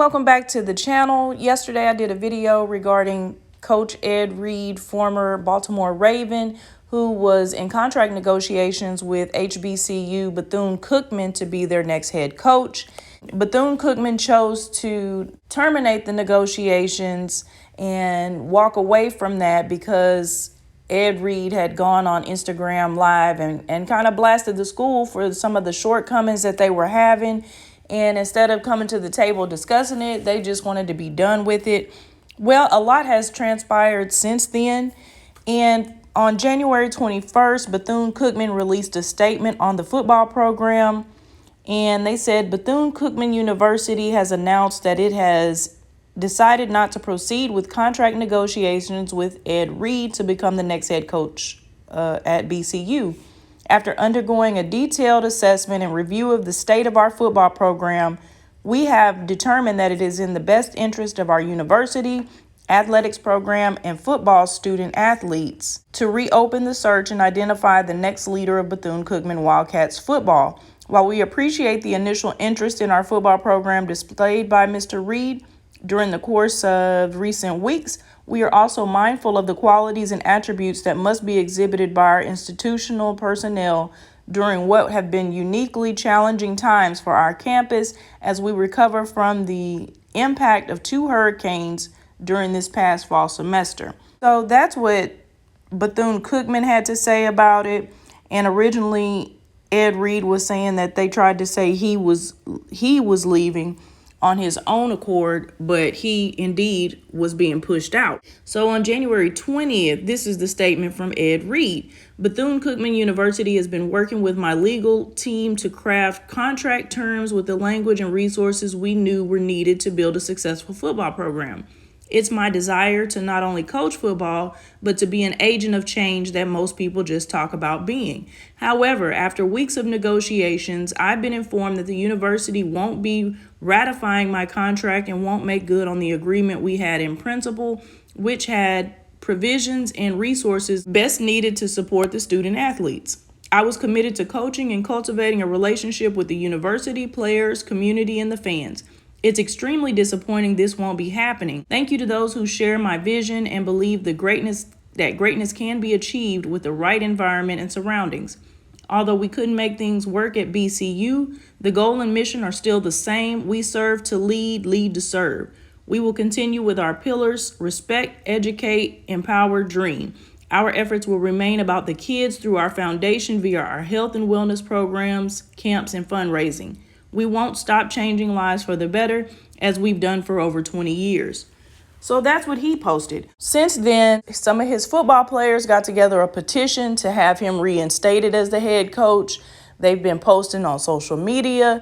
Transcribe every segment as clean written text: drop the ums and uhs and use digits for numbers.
welcome back to the channel. Yesterday I did a video regarding Coach Ed Reed, former Baltimore Raven, who was in contract negotiations with HBCU Bethune-Cookman to be their next head coach. Bethune-Cookman chose to terminate the negotiations and walk away from that because Ed Reed had gone on Instagram Live and kind of blasted the school for some of the shortcomings that they were having. And instead of coming to the table discussing it, they just wanted to be done with it. Well, a lot has transpired since then. And on January 21st, Bethune-Cookman released a statement on the football program. And they said Bethune-Cookman University has announced that it has decided not to proceed with contract negotiations with Ed Reed to become the next head coach at BCU. After undergoing a detailed assessment and review of the state of our football program, we have determined that it is in the best interest of our university, athletics program, and football student athletes to reopen the search and identify the next leader of Bethune-Cookman Wildcats football. While we appreciate the initial interest in our football program displayed by Mr. Reed during the course of recent weeks, we are also mindful of the qualities and attributes that must be exhibited by our institutional personnel during what have been uniquely challenging times for our campus as we recover from the impact of 2 hurricanes during this past fall semester. So that's what Bethune-Cookman had to say about it. And originally, Ed Reed was saying that they tried to say he was leaving on his own accord, but he indeed was being pushed out. So on January 20th, this is the statement from Ed Reed. Bethune-Cookman University has been working with my legal team to craft contract terms with the language and resources we knew were needed to build a successful football program. It's my desire to not only coach football, but to be an agent of change that most people just talk about being. However, after weeks of negotiations, I've been informed that the university won't be ratifying my contract and won't make good on the agreement we had in principle, which had provisions and resources best needed to support the student athletes. I was committed to coaching and cultivating a relationship with the university, players, community, and the fans. It's extremely disappointing this won't be happening. Thank you to those who share my vision and believe that greatness can be achieved with the right environment and surroundings. Although we couldn't make things work at BCU, the goal and mission are still the same. We serve to lead, lead to serve. We will continue with our pillars: respect, educate, empower, dream. Our efforts will remain about the kids through our foundation via our health and wellness programs, camps, and fundraising. We won't stop changing lives for the better, as we've done for over 20 years. So that's what he posted. Since then, some of his football players got together a petition to have him reinstated as the head coach. They've been posting on social media.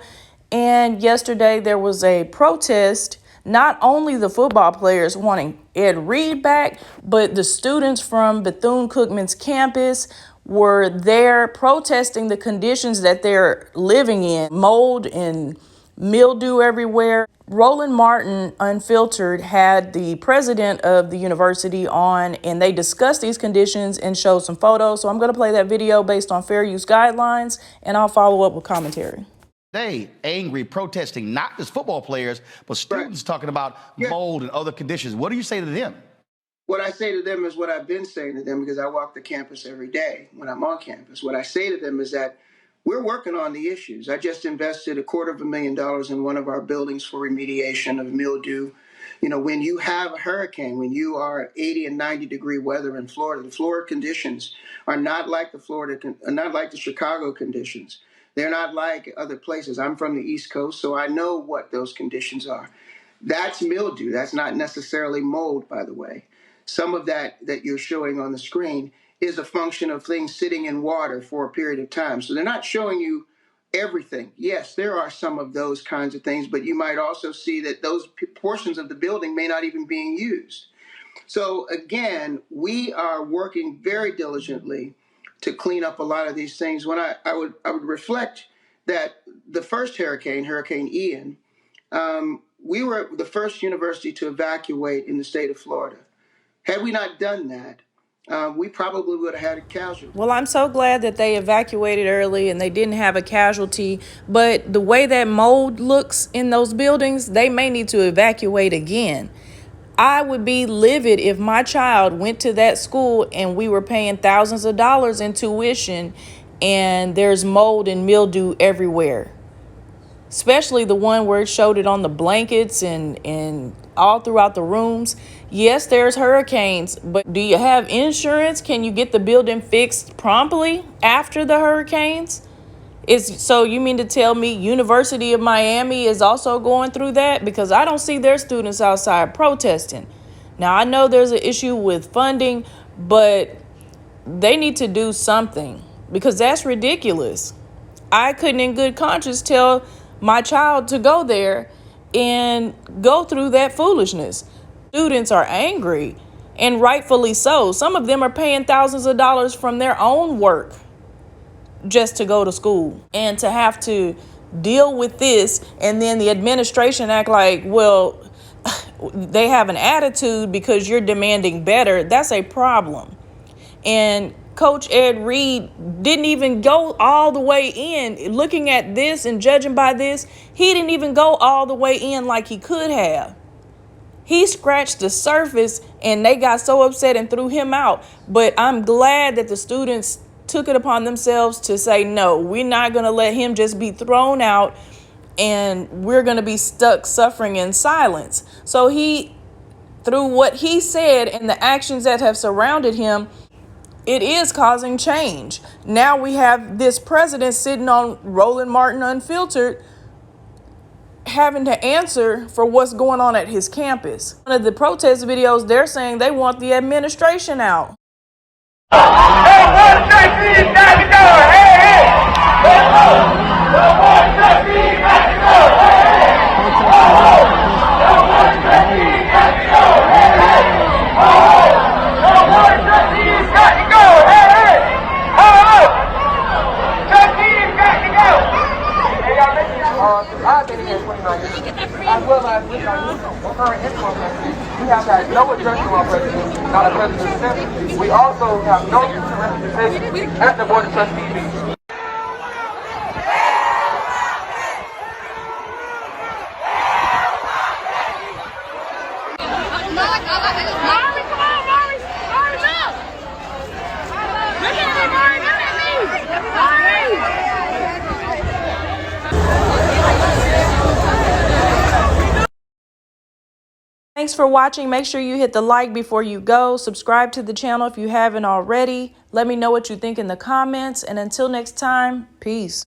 And yesterday there was a protest, not only the football players wanting Ed Reed back, but the students from Bethune-Cookman's campus were there protesting the conditions that they're living in. Mold and mildew everywhere. Roland Martin, Unfiltered, had the president of the university on, and they discussed these conditions and showed some photos. So I'm going to play that video based on fair use guidelines, and I'll follow up with commentary. They angry, protesting, not just football players, but students talking about mold and other conditions. What do you say to them? What I say to them is what I've been saying to them, because I walk the campus every day when I'm on campus. What I say to them is that we're working on the issues. I just invested $250,000 in one of our buildings for remediation of mildew. You know, when you have a hurricane, when you are 80 and 90 degree weather in Florida, the Florida conditions are not like the Chicago conditions. They're not like other places. I'm from the East Coast, so I know what those conditions are. That's mildew. That's not necessarily mold, by the way. Some of that you're showing on the screen is a function of things sitting in water for a period of time. So they're not showing you everything. Yes, there are some of those kinds of things, but you might also see that those portions of the building may not even being used. So again, we are working very diligently to clean up a lot of these things. When I would reflect that the first hurricane, Hurricane Ian, we were the first university to evacuate in the state of Florida. Had we not done that, we probably would have had a casualty. Well, I'm so glad that they evacuated early and they didn't have a casualty. But the way that mold looks in those buildings, they may need to evacuate again. I would be livid if my child went to that school and we were paying thousands of dollars in tuition and there's mold and mildew everywhere. Especially the one where it showed it on the blankets and all throughout the rooms. Yes, there's hurricanes, but do you have insurance? Can you get the building fixed promptly after the hurricanes? So you mean to tell me University of Miami is also going through that? Because I don't see their students outside protesting. Now, I know there's an issue with funding, but they need to do something because that's ridiculous. I couldn't in good conscience tell my child to go there and go through that foolishness. Students are angry, and rightfully so. Some of them are paying thousands of dollars from their own work just to go to school, and to have to deal with this, and then the administration act like, well, they have an attitude because you're demanding better. That's a problem. And Coach Ed Reed didn't even go all the way in. Looking at this and judging by this, he didn't even go all the way in like he could have. He scratched the surface and they got so upset and threw him out. But I'm glad that the students took it upon themselves to say, no, we're not going to let him just be thrown out and we're going to be stuck suffering in silence. So he, through what he said and the actions that have surrounded him, it is causing change. Now we have this president sitting on Roland Martin Unfiltered, having to answer for what's going on at his campus. One of the protest videos, they're saying they want the administration out. I've been here 29 years, as well as with our current influence. We have had no address from our president, not a president since. We also have no representation at the Board of Trustees meeting. Thanks for watching. Make sure you hit the like before you go. Subscribe to the channel if you haven't already. Let me know what you think in the comments. And until next time, peace.